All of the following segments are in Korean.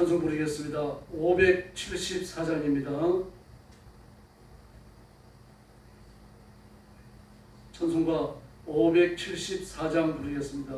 찬송 부르겠습니다. 574장입니다. 찬송가 574장 부르겠습니다.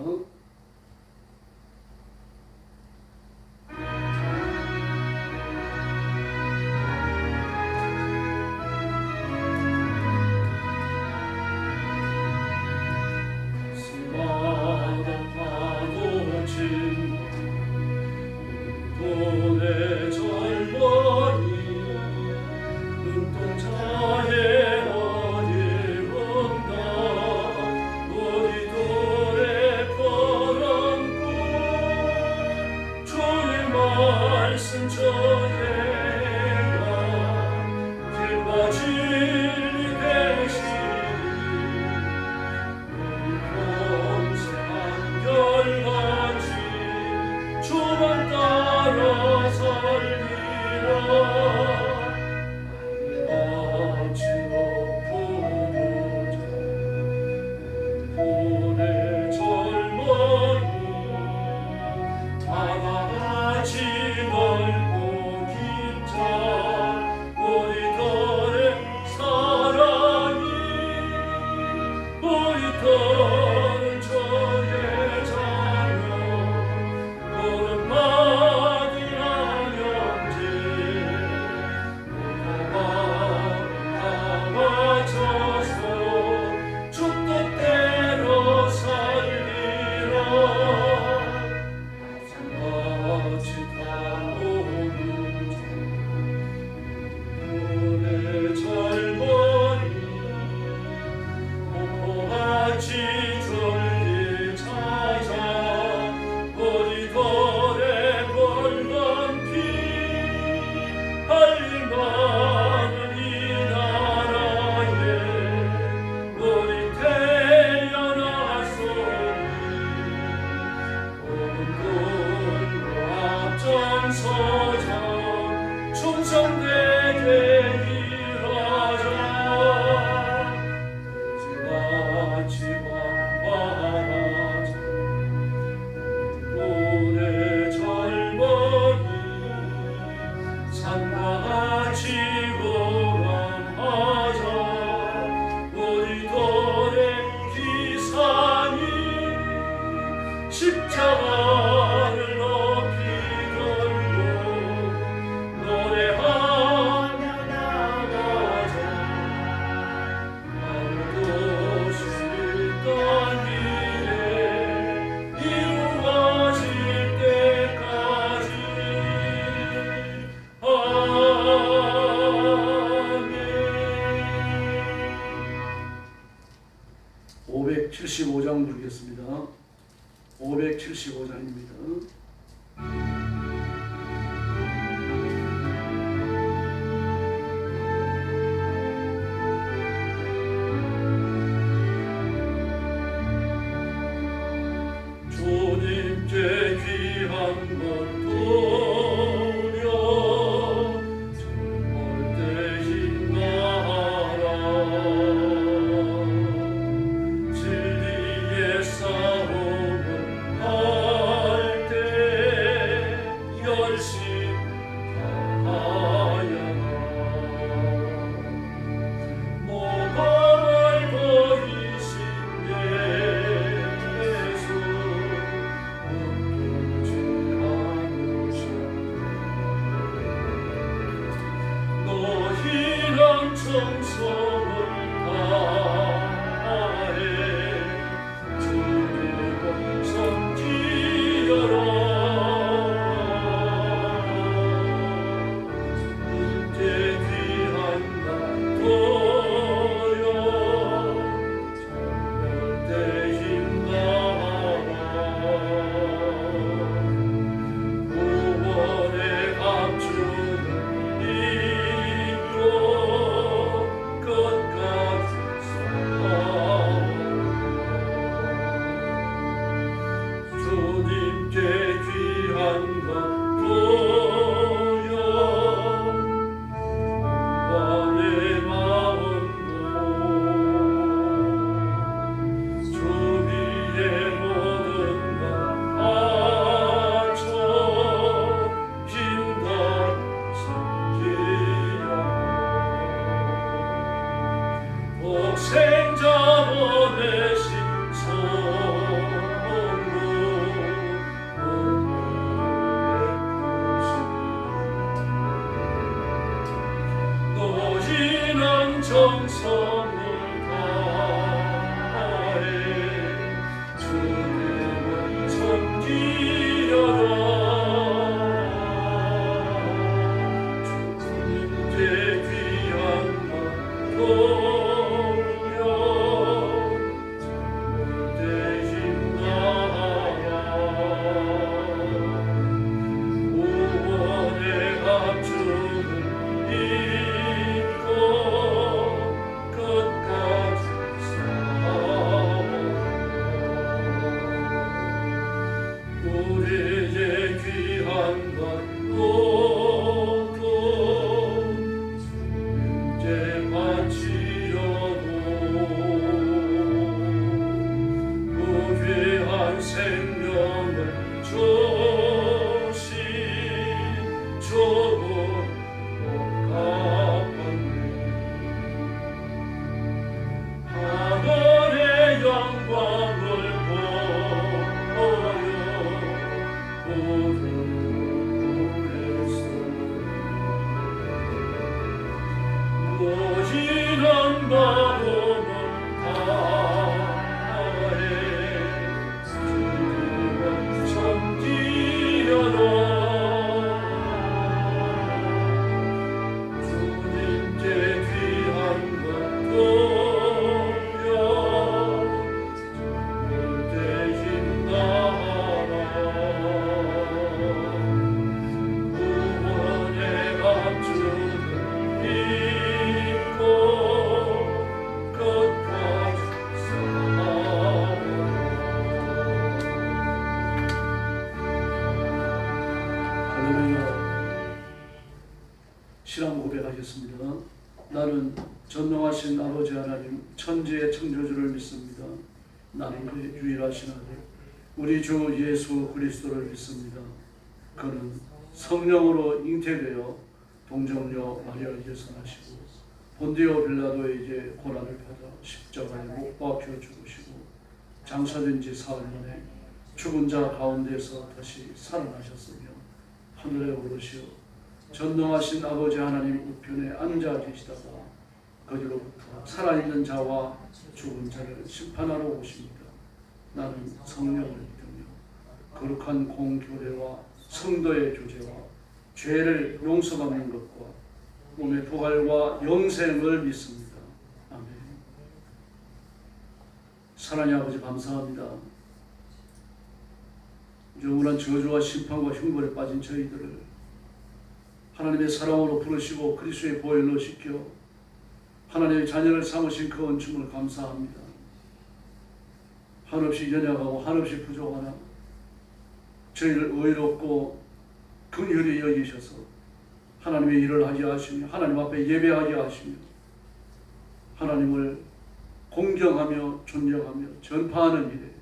(575장) 부르겠습니다. 575장입니다. 주님께 귀한 것도 싸움을 할 때 나는 전능하신 아버지 하나님 천지의 창조주를 믿습니다. 나는 그의 유일하신 아들 우리 주 예수 그리스도를 믿습니다. 그는 성령으로 잉태되어 동정녀 마리아를 예선하시고 본디오 빌라도에게 고난을 받아 십자가에 못 박혀 죽으시고 장사된 지 사흘 만에 죽은 자 가운데서 다시 살아나셨으며 하늘에 오르시어 전능하신 아버지 하나님 우편에 앉아 계시다가 거기로부터 살아있는 자와 죽은 자를 심판하러 오십니다. 나는 성령을 믿으며 거룩한 공교례와 성도의 교제와 죄를 용서받는 것과 몸의 부활과 영생을 믿습니다. 아멘. 사랑의 아버지 감사합니다. 영원한 저주와 심판과 흉벌에 빠진 저희들을 하나님의 사랑으로 부르시고 그리스도의 보혈로 씻겨 하나님의 자녀를 삼으신 그恩寵을 감사합니다. 한없이 연약하고 한없이 부족하나 저희를 의롭고 긍휼히 여기셔서 하나님의 일을 하게 하시며 하나님 앞에 예배하게 하시며 하나님을 공경하며 존경하며 전파하는 일에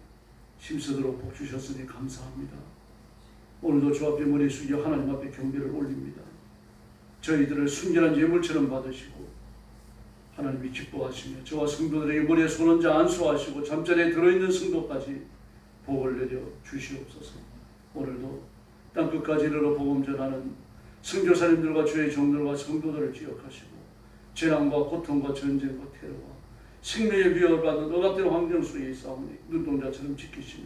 힘쓰도록 복 주셨으니 감사합니다. 오늘도 주 앞에 머리 숙여 하나님 앞에 경배를 올립니다. 저희들을 순결한 예물처럼 받으시고 하나님이 기뻐하시며 저와 성도들에게 머리에 손얹어 안수하시고 잠자리에 들어있는 성도까지 복을 내려 주시옵소서. 오늘도 땅끝까지 이르러 복음 전하는 선교사님들과 주의 종들과 성도들을 기억하시고 재난과 고통과 전쟁과 테러와 생명의 위협을 받는 억압된 환경 속에 있사오니 눈동자처럼 지키시며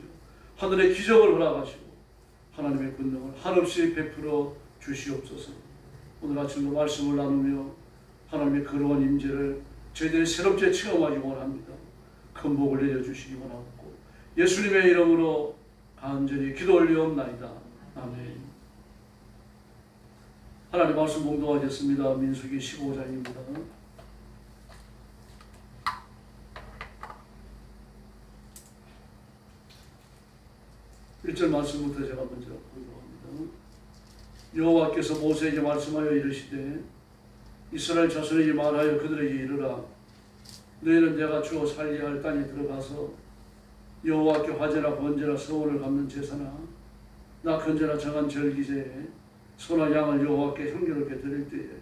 하늘의 기적을 허락하시고 하나님의 권능을 한없이 베풀어 주시옵소서. 오늘 아침도 말씀을 나누며 하나님의 거룩한 임재를 저희들이 새롭게 체험하기 원합니다. 큰 복을 내려주시기 원하고 예수님의 이름으로 간절히 기도 올리옵나이다. 아멘. 하나님 말씀 봉독하겠습니다. 민수기 15장입니다. 1절 말씀부터 제가 먼저 봉독합니다. 여호와께서 모세에게 말씀하여 이르시되 이스라엘 자손에게 말하여 그들에게 이르라. 너희는 내가 주어 살게 할 땅에 들어가서 여호와께 화제나 번제나 서원을 갚는 제사나 낙헌제나 정한 절기제에 소나 양을 여호와께 형제롭게 드릴 때에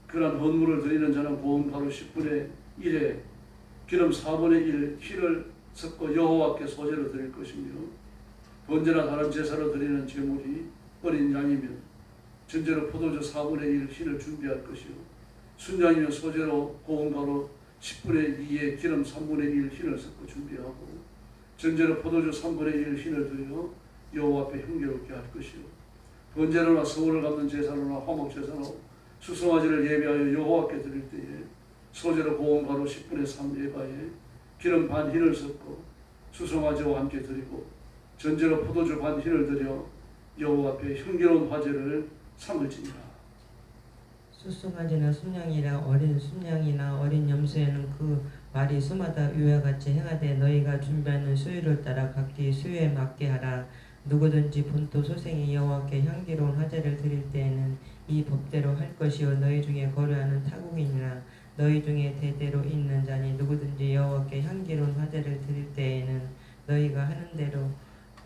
그러한 헌물을 드리는 자는 고운 가루 10분의 1에 기름 4분의 1 희를 섞어 여호와께 소제로 드릴 것이며 번제나 다른 제사로 드리는 제물이 어린 양이면 전제로 포도주 4분의 1 희를 준비할 것이요 순양이면 소제로 고운 가루 10분의 2에 기름 3분의 1 희를 섞어 준비하고 전제로 포도주 3분의 1 희를 드려 여호와 앞에 형제롭게 할 것이요 번제로나 서울을 갚는 제사로나 화목제사로 수송아지를 예배하여 여호와께 드릴 때에 소제로 고운 가루 10분의 3 에바에 기름 반 흰을 섞어 수송아지와 함께 드리고 전제로 포도주 반 흰을 드려 여호와 앞에 향기로운 화제를 삼을지니라. 수송아지나 순양이나 어린 순양이나 어린 염소에는 그 말이 수마다 위와 같이 행하되 너희가 준비하는 수유를 따라 각기 수유에 맞게 하라. 누구든지 본토 소생이 여호와께 향기로운 화제를 드릴 때에는 이 법대로 할 것이요 너희 중에 거류하는 타국인이나 너희 중에 대대로 있는 자니 누구든지 여호와께 향기로운 화제를 드릴 때에는 너희가 하는 대로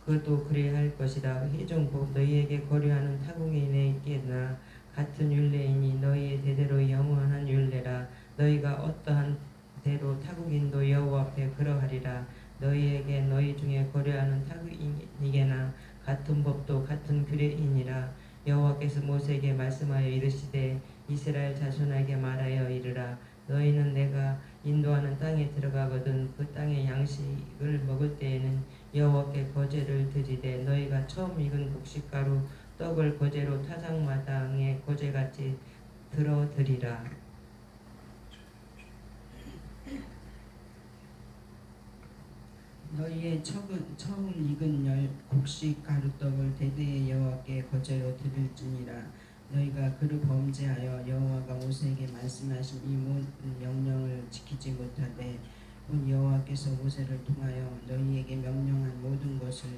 그도 그리 할 것이라. 희중복 너희에게 거류하는 타국인에게나 같은 율례이니 너희의 대대로 영원한 율례라. 너희가 어떠한 대로 타국인도 여호와 앞에 그러하리라. 너희에게 너희 중에 거류하는 타국인에게나 같은 법도 같은 규례이니라. 여호와께서 모세에게 말씀하여 이르시되 이스라엘 자손에게 말하여 이르라. 너희는 내가 인도하는 땅에 들어가거든 그 땅의 양식을 먹을 때에는 여호와께 거제를 드리되 너희가 처음 익은 곡식가루 떡을 거제로 타작마당에 거제같이 들어 드리라. 너희의 처음 익은 곡식 가루떡을 대대의 여호와께 거제로 드릴지니라. 너희가 그를 범죄하여 여호와가 모세에게 말씀하신 이 모든 명령을 지키지 못하되 본 여호와께서 모세를 통하여 너희에게 명령한 모든 것을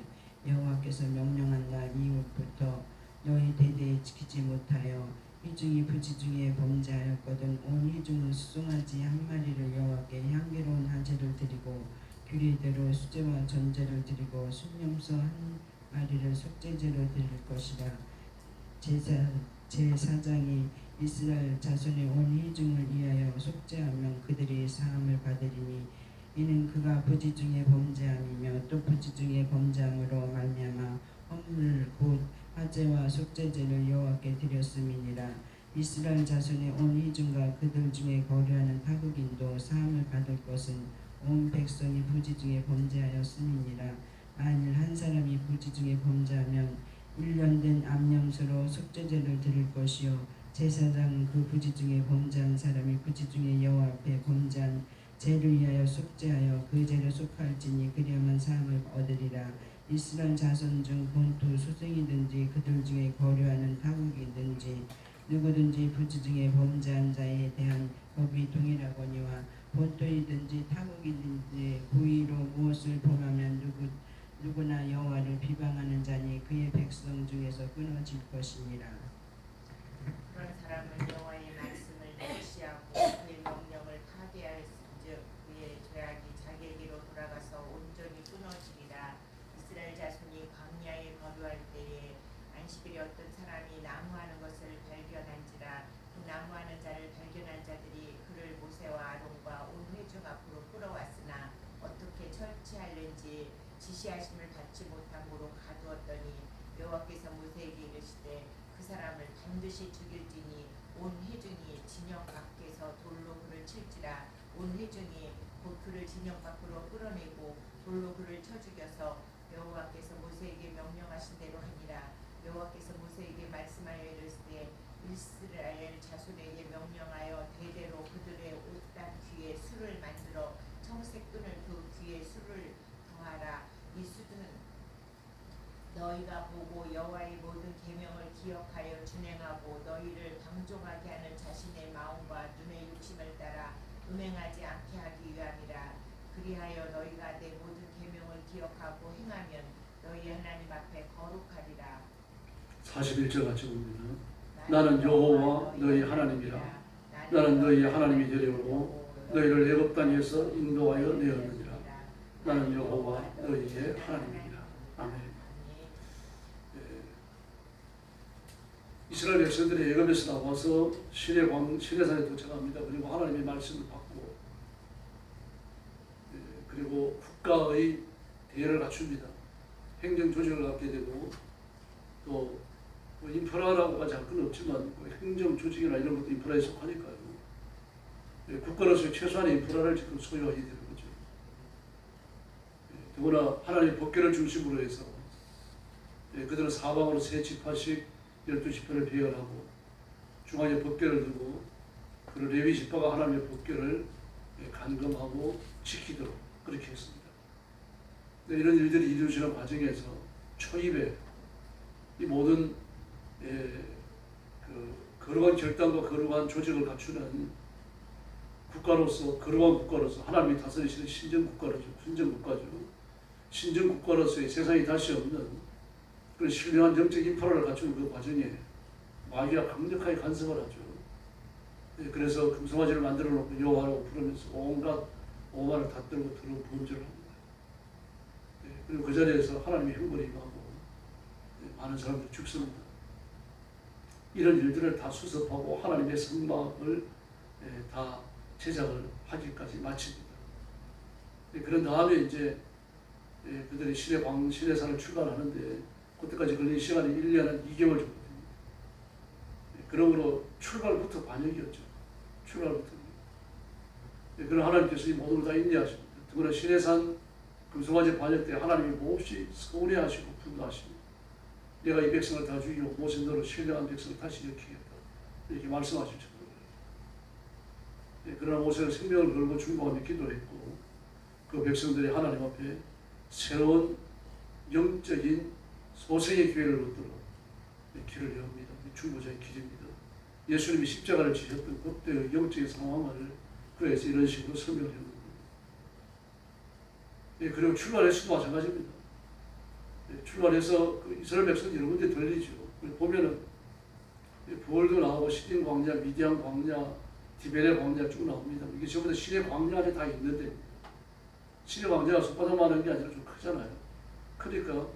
여호와께서 명령한 날 이후부터 너희 대대에 지키지 못하여 회중이 부지중에 범죄하였거든 온 회중은 수송아지 한 마리를 여호와께 향기로운 화제를 드리고 규례대로 수제와 전제를 드리고 순념소 한 마리를 속죄제로 드릴 것이라. 제사장이 이스라엘 자손의 온 회중을 위하여 속죄하면 그들이 사함을 받으리니 이는 그가 부지중에 범죄함이며 또 부지중에 범죄함으로 말미암아 헌물 곧 화제와 속죄제를 여호와께 드렸음이니라. 이스라엘 자손의 온 회중과 그들 중에 거류하는 타국인도 사함을 받을 것은 온 백성이 부지중에 범죄하였음이니라. 만일 한 사람이 부지중에 범죄하면 1년 된 암염소로 속죄제를 드릴 것이요 제사장은 그 부지중에 범죄한 사람이 부지중에 여호와 앞에 범죄한 죄를 위하여 속죄하여 그 죄를 속할지니 그리하면 사함을 얻으리라. 이스라엘 자손 중 본토 소생이든지 그들 중에 거류하는 타국이든지 누구든지 부지중에 범죄한 자에 대한 법이 동일하거니와 본토이든지 타국이든지 고의로 무엇을 범하면 누구나 여호와를 비방하는 자니 그의 백성 중에서 끊어질 것이니라. 그런 사람은 여호와의 말씀을 무시하고 그의 명령을 파괴하였은즉 그의 죄악이 자기에게로 돌아가서 온전히 끊어지리라. 이스라엘 자손이 광야에 거류할 때에 안식일에 어떤 사람이 나무하는 것을 발견한지라. 그 나무하는 자를 발견한 자들이 그를 모세와 아론과 온 회중 앞으로 끌어왔으나 어떻게 처치하는지 지시하심을 받지 못함으로 가두었더니 여호와께서 모세에게 이르시되 그 사람을 반드시 죽일지니 온 회중이 진영 밖에서 돌로 그를 칠지라. 온 회중이 곧 그를 진영 밖으로 끌어내고 돌로 그를 쳐 죽여서 여호와께서 모세에게 명령하신 대로 하니라. 여호와께서 모세에게 말씀하여 이르시되 이스라엘 자손에게 명령하여 대대로 그들의 옷단 귀에 술을 만들어 청색 끈을 그 귀에 술을 더하라. 이 술은 너희가 보고 여호와의 모든 계명을 기억하여 준행하고 너희를 방종하게 하는 자신의 마음과 눈의 욕심을 따라 음행하지 않게 하기 위함이라. 그리하여 너희가 내 모든 계명을 기억하고 행하면 너희 하나님 앞에 거룩하리라. 41절 같이 봅니다. 나는 여호와 너희 하나님이라. 나는 너희 하나님이 되려고 너희를 애굽 땅에서 인도하여 내었느니라. 나는 여호와 너희의 하나님이라. 아멘. 이스라엘 백성들이 애굽에서 나와서 시내산에 도착합니다. 그리고 하나님의 말씀을 받고 그리고 국가의 대를 갖춥니다. 행정 조직을 갖게 되고 또 인프라라고가 잠깐 없지만 행정 조직이나 이런 것도 인프라에 속하니까요. 국가로서 최소한의 인프라를 지금 소유하게 되는 거죠. 더구나 하나님의 법궤를 중심으로 해서 그들은 사방으로 세 지파씩 12지파를 배열하고 중앙에 법궤를 두고 그 레위 지파가 하나님의 법궤를 간검하고 지키도록 그렇게 했습니다. 이런 일들이 이루어지는 과정에서 초입에 이 모든 거룩한 결단과 거룩한 조직을 갖추는 국가로서 거룩한 국가로서 하나님이 다스리시는 신정국가로죠. 순정국가죠. 신정국가로서의 세상에 다시 없는 그런 신령한 정책 인프라를 갖추는 그 과정에 마귀가 강력하게 간섭을 하죠. 그래서 금송아지를 만들어 놓고 여호와라고 부르면서 온갖 오만을 다 떨고 들어 범죄를 합니다. 그리고 그 자리에서 하나님의 형벌이 임하고 많은 사람들이 죽습니다. 이런 일들을 다 수습하고 하나님의 성막을 다 제작을 하기까지 마칩니다. 그런 다음에 이제 그들이 시내산을 출발하는데 그때까지 걸린 시간이 1년은 2개월 정도 됩니다. 그러므로 출발부터 반역이었죠. 출발부터. 그런 하나님께서 이 모든 걸 다 인내하십니다. 더구나 시내산 금송아지 반역 때 하나님이 몹시 서운해하시고 분노하십니다. 내가 이 백성을 다 죽이고 모세 너로 신령한 백성을 다시 일으키겠다. 이렇게 말씀하실 정도로. 그러나 모세는 생명을 걸고 중보하며 기도했고 그 백성들이 하나님 앞에 새로운 영적인 소생의 기회를 얻도록 길을 여옵니다. 중보자의 길입니다. 예수님이 십자가를 지셨던 그때의 영적인 상황을 그래서 이런 식으로 설명을 해놓은 겁니다. 그리고 출발해서도 마찬가지입니다. 출발해서 그 이스라엘 백성이 여러 군데 들리죠. 보면은 부월도 나오고 시딘 광야, 미디안 광야, 디베레 광야 쭉 나옵니다. 이게 전부 다 시내 광야 안에 다 있는데 시내 광야가 숲바다만 하는 게 아니라 좀 크잖아요. 그러니까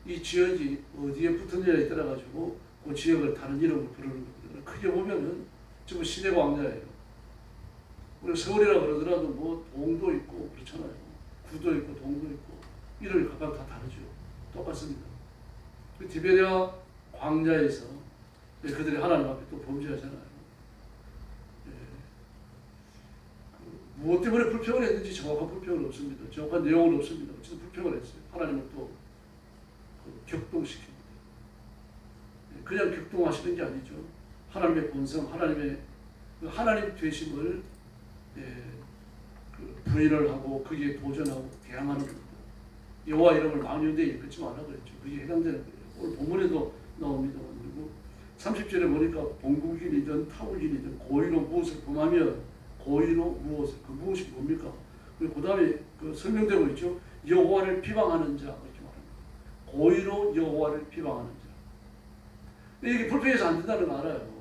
이 지역이 어디에 붙은지에 따라 가지고 그 지역을 다른 이름으로 부르는 거거든요. 크게 보면은 전부 시내 광야예요. 우리 서울이라 그러더라도 뭐 동도 있고 그렇잖아요. 구도 있고 동도 있고 이름이 각각 다 다르죠. 똑같습니다. 그 디베레아 광야에서 그들이 하나님 앞에 또 범죄하잖아요. 무엇 때문에 불평을 했는지 정확한 불평은 없습니다. 정확한 내용은 없습니다. 어쨌든 불평을 했어요. 하나님을 또 격동시킵니다. 그냥 격동하시는 게 아니죠. 하나님의 본성, 하나님 되심을 부인을 하고 거기에 도전하고 대항하는 겁니다. 여호와 이름을 망령되이 일컫지 말라 그랬죠. 그게 해당되는 거예요. 오늘 본문에도 나옵니다. 그리고 30절에 보니까 본국인이든 타국인이든 고의로 무엇을 범하면 고의로 무엇을, 그 무엇이 뭡니까? 그리고 그 다음에 그 설명되고 있죠. 여호와를 비방하는 자 이렇게 말합니다. 고의로 여호와를 비방하는 자. 이게 불평해서 안 된다는 거 알아요.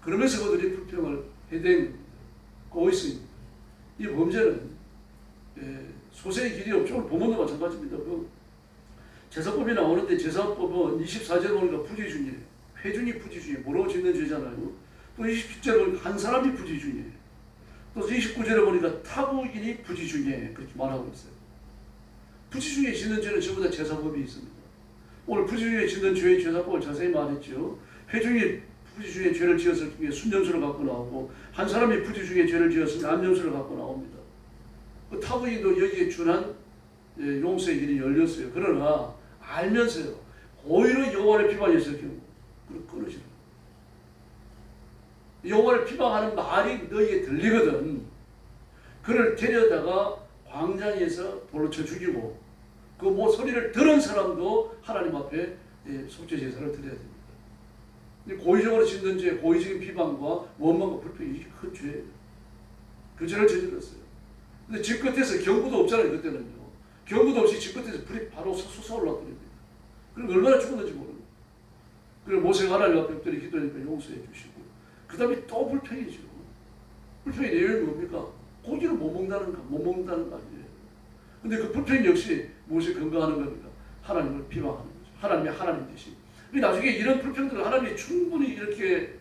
그러면서 그들이 불평을 해대는 겁니다. 고의성입니다. 이 범죄는 소생의 길이 없죠. 오늘 본문도 마찬가지입니다. 그 제사법이 나오는데 제사법은 24절 보니까 부지중이에요. 회중이 부지중이에요. 뭐라고 짓는 죄잖아요. 또 27절에 보니까 한 사람이 부지중이에요. 또 29절에 보니까 타국인이 부지중이에요. 그렇게 말하고 있어요. 부지중에 짓는 죄는 전부 다 제사법이 있습니다. 오늘 부지중에 짓는 죄의 제사법을 자세히 말했죠. 회중이 부지중에 죄를 지었을 경우에 순전수를 갖고 나오고 한 사람이 부지중에 죄를 지었으면 암염수를 갖고 나옵니다. 그 타국인도 여기에 준한 용서의 길이 열렸어요. 그러나 알면서요. 고의로 여호와를 비방했을 경우 끊어지는 여호와를 비방하는 말이 너희에게 들리거든. 그를 데려다가 광장에서 돌로 쳐 죽이고 그 뭐 소리를 들은 사람도 하나님 앞에 속죄 제사를 드려야 됩니다. 고의적으로 짓는 죄, 고의적인 비방과 원망과 불평이 이게 큰 죄예요. 그 죄를 저질렀어요. 근데 집 끝에서 경부도 없잖아요. 그때는요. 경부도 없이 집 끝에서 불이 바로 솟아올랐거든요. 그럼 얼마나 죽었는지 모르고. 그리고 모세가 하나님 앞에 엎드려 기도하니까 용서해 주시고. 그 다음에 또 불평이죠. 불평의 내용이 뭡니까? 고기를 못 먹는다는 거 아니에요. 근데 그 불평 역시 무엇에 근거하는 겁니까? 하나님을 비방하는 거죠. 하나님의 하나님 되심. 나중에 이런 불평들을 하나님이 충분히 이렇게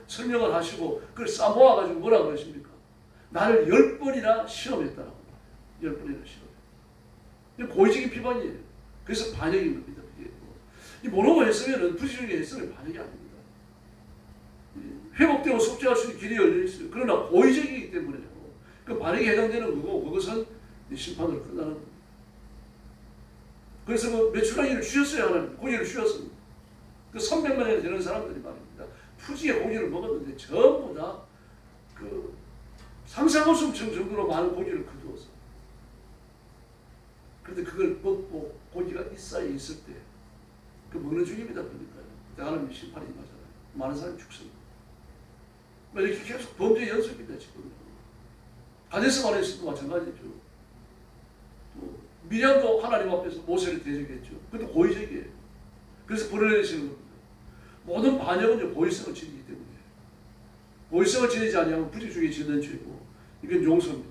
설명을 하시고 그걸 싸모아가지고 뭐라 그러십니까? 나를 10번이나 시험했다라고. 10번이나 시험했다. 고의적인 비방이에요. 그래서 반역인 겁니다. 이 뭐라고 했으면 부지중에 했으면 반역이 아닙니다. 회복되고 속죄할 수 있는 길이 열려 있어요. 그러나 고의적이기 때문에요. 그 반역에 해당되는 거고 그것은 심판으로 끝나는 겁니다. 그래서 그 메추라기를 주셨어요. 하나님. 고기를 주셨습니다. 그 300만에 되는 사람들이 말입니다. 푸지에 고기를 먹었는데 전부 다 그 상상할 수 없을 정도로 많은 고기를 거두어서. 그런데 그걸 먹고 고기가 이 사이에 있을 때 그 먹는 중입니다. 그러니까요. 그때 하나님의 심판이 임하잖아요. 많은 사람이 죽습니다. 이렇게 계속 범죄 연속입니다. 지금. 가데스 바네아에서도 마찬가지죠. 또 미리암도 하나님 앞에서 모세를 대적했죠. 그것도 고의적이에요. 그래서 벌을 내리시는 겁니다. 모든 반역은 고의성을 지니기 때문에 고의성을 지니지 아니하면 부지중에 짓는 죄고 이건 용서입니다.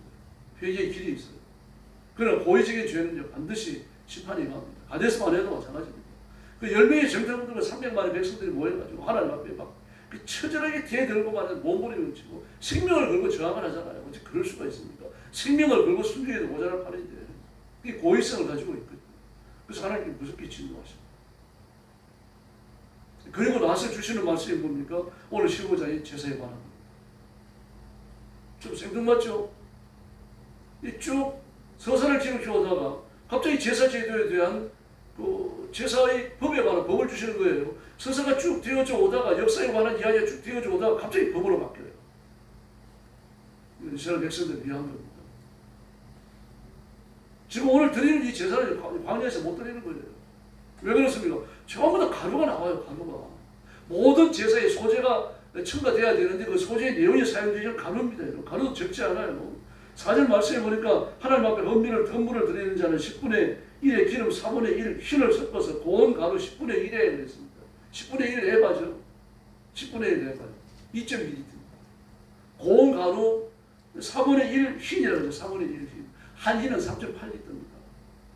회개의 길이 있어요. 그러나 고의적인 죄는 반드시 심판이 임합니다. 가데스 바네아도 마찬가지입니다. 그 10명의 정탐꾼들과 300만의 백성들이 모여가지고 하나님 앞에 막 처절하게 대들고 말하는 몸부림을 치고 생명을 걸고 저항을 하잖아요. 어떻게 그럴 수가 있습니까? 생명을 걸고 순종해도 모자랄 판인데 그게 고의성을 가지고 있거든요. 그래서 하나님께 무섭게 진노하십니다. 그리고 나서 주시는 말씀이 뭡니까? 오늘 15장의 제사에 관한 겁니다. 좀 생뚱맞죠? 쭉 서사를 지금 오다가 갑자기 제사 제도에 대한 그 제사의 법에 관한 법을 주시는 거예요. 서사가 쭉 되어져 오다가 역사에 관한 이야기가 쭉 되어져 오다가 갑자기 법으로 바뀌어요. 이스라엘 백성들 위한 겁니다. 지금 오늘 드리는 이 제사를 광야에서 못 드리는 거예요. 왜 그렇습니까? 전부 다 가루가 나와요. 가루가. 모든 제사의 소재가 첨가돼야 되는데 그 소재의 내용이 사용되는 가루입니다. 가루도 적지 않아요. 4절 말씀에 보니까 하나님 앞에 헌물을 드리는 자는 10분의 1의 기름 4분의 1 흰을 섞어서 고운 가루 10분의 1에 그랬습니다. 10분의 1 에바죠. 10분의 1 해봐요. 2.2리터. 고온 가루 4분의 1 흰이라고 하죠. 4분의 1 흰. 한 흰은 3.8리터입니다.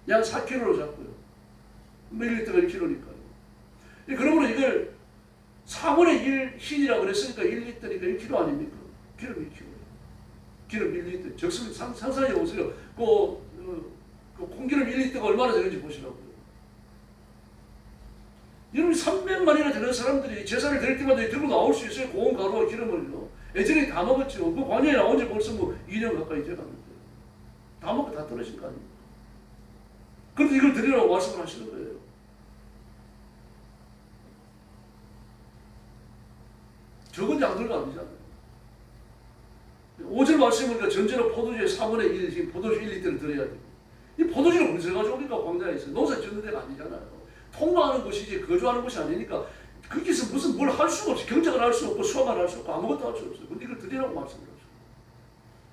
약 4kg로 잡고요. 밀리터가 1kg니까요. 그러므로 이걸 4분의 1 흰이라고 그랬으니까 1리터니까 1kg 아닙니까? 기름 1kg. 기름 1리터. 적습니다. 상상해 보세요. 그 콩기름 1리터가 얼마나 되는지 보시라고요. 여러분 300만이나 되는 사람들이 제사를 드릴 때마다 들고 나올 수 있어요. 고운 가루와 기름을요. 예전에 다 먹었죠. 그 광야에 나온 지 벌써 뭐 2년 가까이 돼가는데 다 먹고 다 떨어진 거 아닙니까? 그런데 이걸 드리라고 말씀을 하시는 거예요. 적은 양들도 아니잖아요. 5절 말씀에 보니까 전제로 포도주의 4분의 1, 지금 포도주 1리터를 드려야 돼요. 이 포도주를 어디서 가져오니까 광야에서 농사 짓는 데가 아니잖아요. 통과하는 곳이지 거주하는 곳이 아니니까 거기서 무슨 뭘 할 수가 없어. 경작을 할 수 없고 수확을 할 수 없고 아무것도 할 수 없어요. 근데 이걸 드리라고 말씀을 하죠.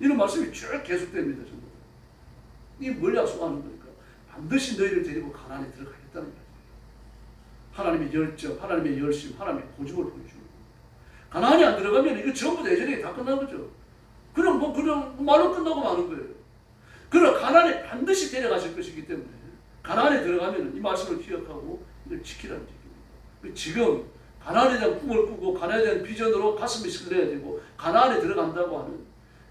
이런 말씀이 쭉 계속됩니다. 전부. 이게 뭘 약속하는 거니까 반드시 너희를 데리고 가나안에 들어가겠다는 거예요. 하나님의 열정, 하나님의 열심, 하나님의 고집을 보여주는 거예요. 가나안에 안 들어가면 이거 전부 다 예전에 다 끝난 거죠. 그냥 말로 끝나고 마는 거예요. 그러나 가나안에 반드시 데려가실 것이기 때문에 가나안에 들어가면 이 말씀을 기억하고 이걸 지키라는 얘기입니다. 지금 가나안에 대한 꿈을 꾸고 가나안에 대한 비전으로 가슴이 설레야 되고 가나안에 들어간다고 하는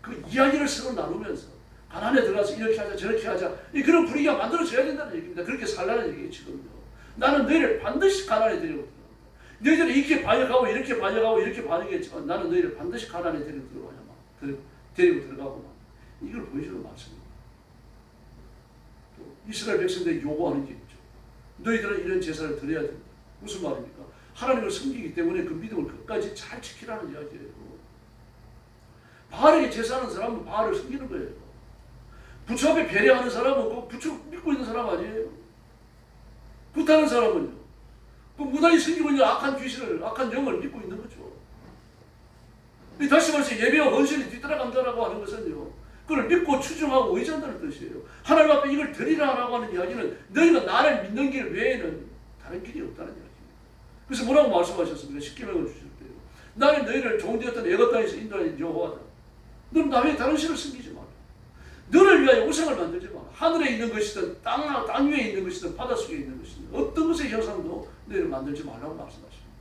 그 이야기를 서로 나누면서 가나안에 들어가서 이렇게 하자 저렇게 하자 그런 분위기가 만들어져야 된다는 얘기입니다. 그렇게 살라는 얘기예요. 지금요. 나는 너희를 반드시 가나안에 데리고 들어간다. 너희들은 이렇게 반역하고 이렇게 반역하고 이렇게 반역했지만 나는 너희를 반드시 가나안에 데리고 들어가야만 데리고 들어가고만 이걸 보여주는 말씀입니다. 이스라엘 백성들이 요구하는 게 있죠. 너희들은 이런 제사를 드려야 된다. 무슨 말입니까? 하나님을 섬기기 때문에 그 믿음을 끝까지 잘 지키라는 이야기예요. 바알에게 제사하는 사람은 바알을 섬기는 거예요. 부처 앞에 배려하는 사람은 그 부처 믿고 있는 사람 아니에요. 굿하는 사람은요. 그 무단히 섬기고 있는 악한 귀신을, 악한 영을 믿고 있는 거죠. 다시 말해서 예배와 헌신이 뒤따라간다라고 하는 것은요. 그걸 믿고 추종하고 의지한다는 뜻이에요. 하나님 앞에 이걸 드리라라고 하는 이야기는 너희가 나를 믿는 길 외에는 다른 길이 없다는 이야기입니다. 그래서 뭐라고 말씀하셨습니까? 십계명을 주실 때요. 나는 너희를 종되었던 애굽 땅에서 인도하는 여호와다. 너는 나 외에 다른 신을 섬기지 마라. 너를 위하여 우상을 만들지 마라. 하늘에 있는 것이든 땅 위에 있는 것이든 바다 속에 있는 것이든 어떤 것의 형상도 너희를 만들지 말라고 말씀하십니다.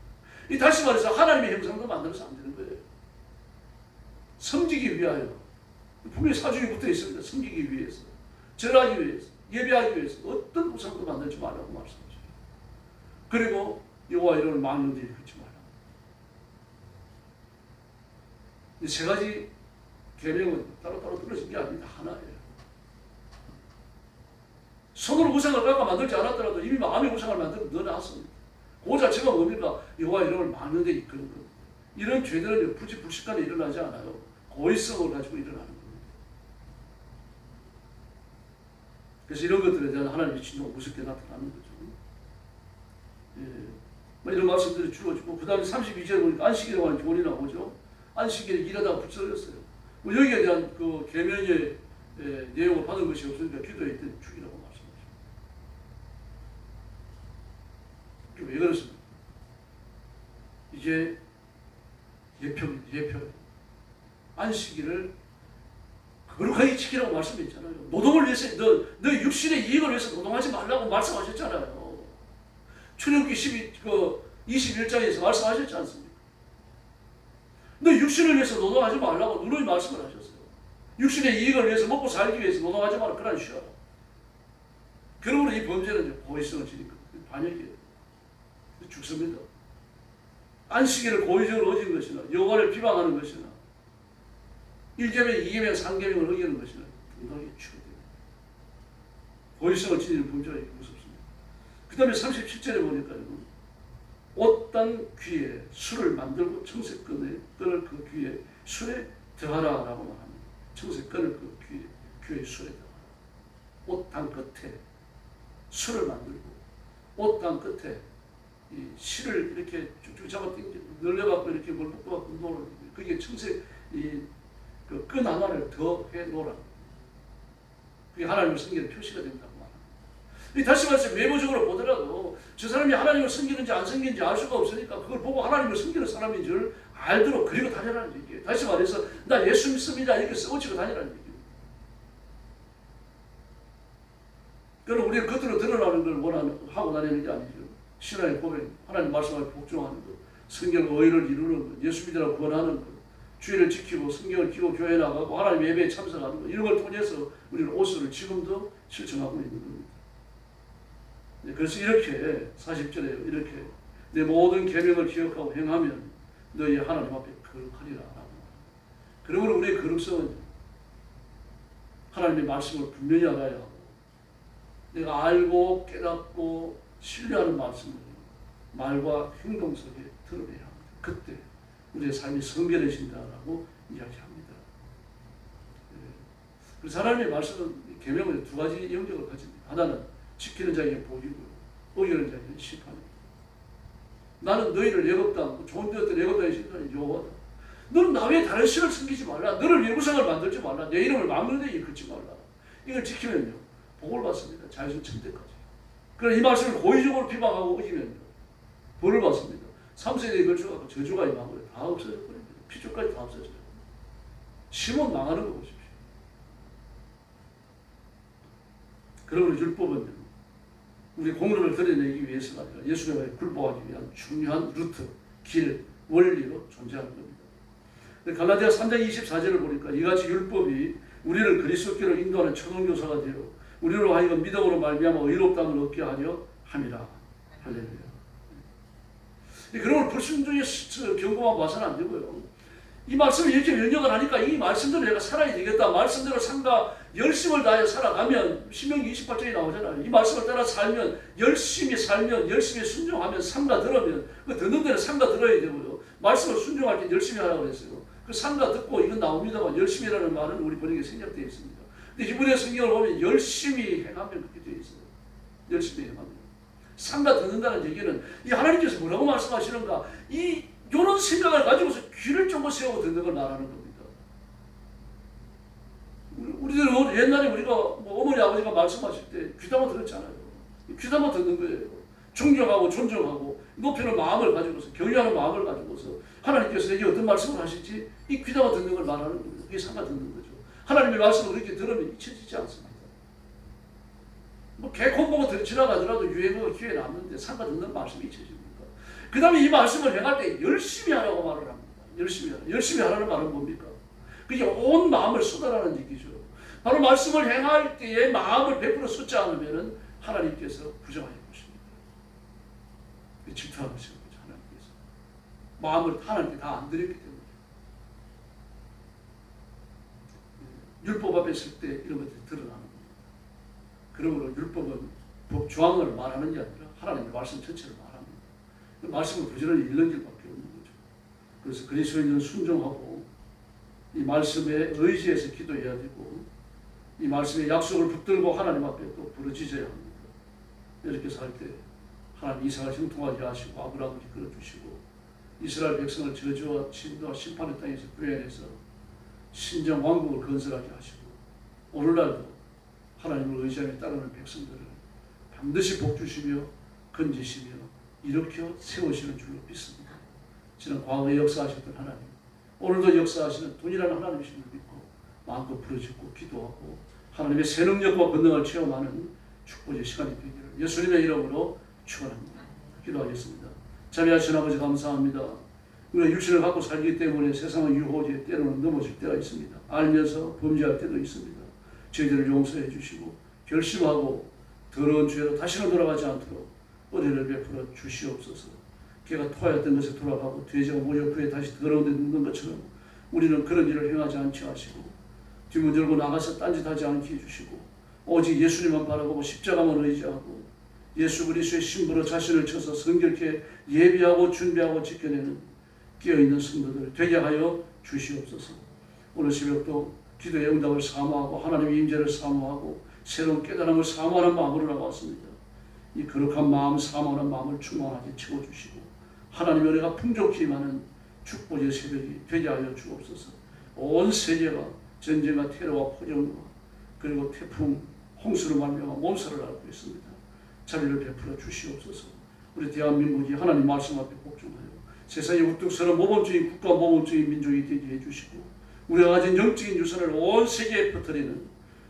이 다시 말해서 하나님의 형상도 만들어서 안 되는 거예요. 섬기기 위하여. 분명히 사주에 붙어 있습니다. 섬기기 위해서, 절하기 위해서, 예배하기 위해서 어떤 우상도 만들지 말라고 말씀하셔요. 그리고 여호와 이름을 망령되이 긋지 말라. 이 세 가지 계명은 따로따로 떨어진 게 아닙니다. 하나예요. 손으로 우상을 깎아 만들지 않았더라도 이미 마음의 우상을 만들면 더 낫습니다. 그 자체가 뭡니까? 여호와 이름을 망령되이 이끄는 겁니다. 이런 죄들은 굳이 불식간에 일어나지 않아요. 고의성을 가지고 일어나는 겁니다. 그래서 이런 것들에 대한 하나님의 진노가 무섭게 나타나는 거죠. 예. 뭐 이런 말씀들이 주어지고, 그 다음에 32절에 보니까 안식일이라고 하는 교훈이 나오죠. 안식일에 일하다가 붙들렸어요. 뭐 여기에 대한 그 계명의 내용을 받은 것이 없으니까 기도에 있던 죽이라고 말씀하십니다. 왜 그렇습니까? 이게 예표입니다. 안식일을 거룩하게 지키라고 말씀했잖아요. 노동을 위해서, 너 육신의 이익을 위해서 노동하지 말라고 말씀하셨잖아요. 출애굽기 21장에서 말씀하셨지 않습니까? 너 육신을 위해서 노동하지 말라고 누누이 말씀을 하셨어요. 육신의 이익을 위해서 먹고 살기 위해서 노동하지 말라. 그러나 쉬어라. 그러므로 이 범죄는 고의성을 지니까 반역이에요. 죽습니다. 안식일을 고의적으로 어긴 것이나 여호와를 비방하는 것이나 1계명, 2계명, 3계명을 어기는 것이나 등등하게 취급됩니다. 고의성을 지니는 범죄가 무섭습니다. 그 다음에 37절에 보니까요. 옷단 귀에 술을 만들고 청색끈을 그 귀에 술에 더하라라고 말합니다. 청색끈을 그 귀에 술에 더하라. 옷단 끝에 술을 만들고 옷단 끝에 이 실을 이렇게 쭉쭉 잡아 늘려갖고 이렇게 뭘 묶어갖고 놓으라. 그게 청색 그 끈 하나를 더 해 놓으라. 그게 하나님의 성경의 표시가 된다고 말합니다. 다시 말해서 외모적으로 보더라도 저 사람이 하나님을 섬기는지 안 섬기는지 알 수가 없으니까 그걸 보고 하나님을 섬기는 사람인 줄 알도록 그리고 다니라는 얘기예요. 다시 말해서 나 예수 믿습니다 이렇게 써붙이고 다니라는 얘기예요. 그럼 우리는 겉으로 드러나는 걸 하고 다니는 게 아니죠. 신앙의 고백, 하나님 말씀에 복종하는 것, 성경 의를 이루는 것, 예수 믿으라고 권하는 것, 주의를 지키고 성경을 키고 교회 나가고 하나님 예배에 참석하는 것, 이런 걸 통해서 우리는 오수를 지금도 실천하고 있는 겁니다. 그래서 이렇게 40절에 이렇게 내 모든 계명을 기억하고 행하면 너희 하나님 앞에 거룩하리라 라고. 그러므로 우리의 거룩성은 하나님의 말씀을 분명히 알아야 하고 내가 알고 깨닫고 신뢰하는 말씀을 말과 행동 속에 드러내야 합니다. 그때 우리의 삶이 성결해진다라고 이야기합니다. 그래서 하나님의 말씀은 계명은 두 가지 영역을 가집니다. 하나는 지키는 자에게 복이고요, 어기는 자에게 심판입니다. 나는 너희를 애굽다, 좋은 데였던 애굽다의 신판이 여호와다. 너는 나 외에 다른 신을 섬기지 말라. 너를 위해 우상을 만들지 말라. 내 이름을 막는 데에 긋지 말라. 이걸 지키면요 복을 받습니다. 자유선 천대까지. 그러나 이 말씀을 고의적으로 비방하고 어기면요 벌을 받습니다. 3세대에 걸쳐서 저주가 임하고요 다 없어져 버립니다. 피줄까지 다 없어져요. 심은 망하는 거 보십시오. 그러므로 율법은 우리 공로를 드러내기 위해서가 아니라 예수님을 굴복하기 위한 중요한 루트, 길, 원리로 존재하는 겁니다. 갈라디아 3장 24절을 보니까 이같이 율법이 우리를 그리스도께로 인도하는 초등교사가 되어 우리로 하여금 믿음으로 말미암아 의롭다함을 얻게 하려 함이라. 할렐루야. 그러므로 불순종의 경고만 봐서는 안 되고요. 이 말씀을 이렇게 면역을 하니까 이 말씀대로 내가 살아야 되겠다. 말씀대로 삶과 열심을 다해 살아가면 신명기 28장에 나오잖아요. 이 말씀을 따라 살면 열심히 살면 열심히 순종하면 삼가 들으면 그 듣는 데는 삼가 들어야 되고요. 말씀을 순종할 때 열심히 하라고 그랬어요. 그 삼가 듣고 이건 나옵니다만 열심히라는 말은 우리 번역에 생략되어 있습니다. 근데 히브리 성경을 보면 열심히 행하면 그렇게 되어 있어요. 열심히 행하면. 삼가 듣는다는 얘기는 이 하나님께서 뭐라고 말씀하시는가 이런 생각을 가지고서 귀를 쫑긋 세우고 듣는 걸 말하는 겁니다. 우리들은 옛날에 우리가 어머니 아버지가 말씀하실 때 귀담아 들었잖아요. 귀담아 듣는 거예요. 존경하고 존중하고 높이는 마음을 가지고서 경외하는 마음을 가지고서 하나님께서 내게 어떤 말씀을 하실지 이 귀담아 듣는 걸 말하는 겁니다. 그게 삼가 듣는 거죠. 하나님의 말씀을 그렇게 들으면 잊혀지지 않습니다. 개콘 보고 지나가더라도 유행어가 귀에 남는데 삼가 듣는 말씀이 잊혀집니다. 그 다음에 이 말씀을 행할 때 열심히 하라고 말을 합니다. 열심히 하라. 열심히 하라는 말은 뭡니까? 그게 온 마음을 쏟아라는 얘기죠. 바로 말씀을 행할 때에 마음을 100% 쏟지 않으면 하나님께서 부정하실 것입니다. 질투하시는 거죠. 하나님께서. 마음을 하나님께 다 안 드렸기 때문에. 율법 앞에 설 때 이런 것들이 드러나는 겁니다. 그러므로 율법은 법 조항을 말하는 게 아니라 하나님의 말씀 전체를 말합니다. 그 말씀을 부지런히 읽는 길밖에 없는 거죠. 그래서 그리스도인은 순종하고 이 말씀에 의지해서 기도해야 되고 이 말씀의 약속을 붙들고 하나님 앞에 또 부르짖어야 합니다. 이렇게 살 때 하나님 이삭을 형통하게 하시고 아브라함을 이끌어주시고 이스라엘 백성을 저주와 진노와 심판의 땅에서 구해내서 신정 왕국을 건설하게 하시고 오늘날도 하나님을 의지하며 따르는 백성들을 반드시 복주시며 건지시며 일으켜 세우시는 줄로 믿습니다. 지난 과거에 역사하셨던 하나님 오늘도 역사하시는 동일한 하나님이심을 믿고 마음껏 부르짖고 기도하고 하나님의 새 능력과 권능을 체험하는 축복의 시간이 되기를 예수님의 이름으로 축원합니다. 기도하겠습니다. 자비하신 아버지 감사합니다. 우리가 육신을 갖고 살기 때문에 세상의 유혹에 때로는 넘어질 때가 있습니다. 알면서 범죄할 때도 있습니다. 저희들을 용서해 주시고 결심하고 더러운 죄로 다시는 돌아가지 않도록 은혜를 베풀어 주시옵소서. 걔가 토하였던 것에 돌아가고 돼지가 모여 그에 다시 더러운 데 눕는 것처럼 우리는 그런 일을 행하지 않게 하시고 뒷문 열고 나가서 딴짓하지 않게 해주시고 오직 예수님만 바라보고 십자가만 의지하고 예수 그리스도의 신부로 자신을 쳐서 성결케 예비하고 준비하고 지켜내는 깨어있는 성도들 되게 하여 주시옵소서. 오늘 새벽도 기도의 응답을 사모하고 하나님의 임재를 사모하고 새로운 깨달음을 사모하는 마음으로 나왔습니다. 이 거룩한 마음, 사모하는 마음을 충만하게 채워주시고 하나님의 은혜가 풍족히 임하는 축복의 새벽이 되게 하여 주옵소서. 온 세계가 전쟁과 테러와 포정과 그리고 태풍, 홍수로 말미암아 몸살을 앓고 있습니다. 자비를 베풀어 주시옵소서. 우리 대한민국이 하나님 말씀 앞에 복종하여 세상에 우뚝서는 모범적인 국가, 모범적인 민족이 되게 해주시고 우리가 가진 영적인 유산을 온 세계에 퍼뜨리는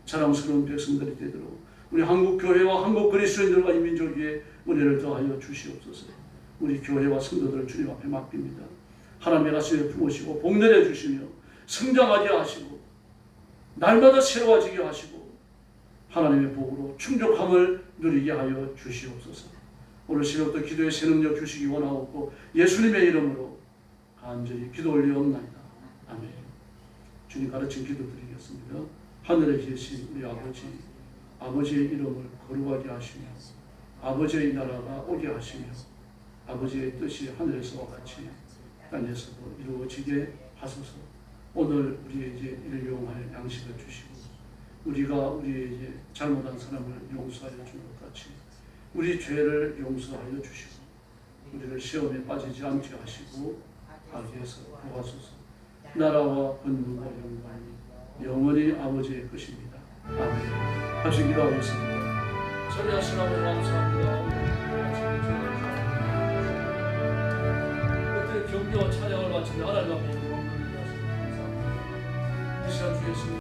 자랑스러운 백성들이 되도록 우리 한국 교회와 한국 그리스도인들과 이 민족 위에 은혜를 더하여 주시옵소서. 우리 교회와 성도들을 주님 앞에 맡깁니다. 하나님의 가슴에 품으시고 복내려 주시며 성장하게 하시고 날마다 새로워지게 하시고 하나님의 복으로 충족함을 누리게 하여 주시옵소서. 오늘 새벽부터 기도의 새 능력 주시기 원하옵고 예수님의 이름으로 간절히 기도 올리옵나이다. 아멘. 주님 가르친 기도 드리겠습니다. 하늘에 계신 우리 아버지의 이름을 거룩하게 하시며 아버지의 나라가 오게 하시며 아버지의 뜻이 하늘에서와 같이 땅에서도 이루어지게 하소서. 오늘 우리에게 일용할 양식을 주시고 우리가 우리에게 잘못한 사람을 용서하여 준 것 같이 우리 죄를 용서하여 주시고 우리를 시험에 빠지지 않게 하시고 악에서 구하소서. 나라와 권능과 영광이 영원히 아버지의 것입니다. 아멘. 같이 기도하겠습니다. 전리하신 아버지 감사합니다. 오늘 경배와 찬양을 바치며 하나님 앞에 영광을 돌리게 하시니 감사합니다. 이 시간 주의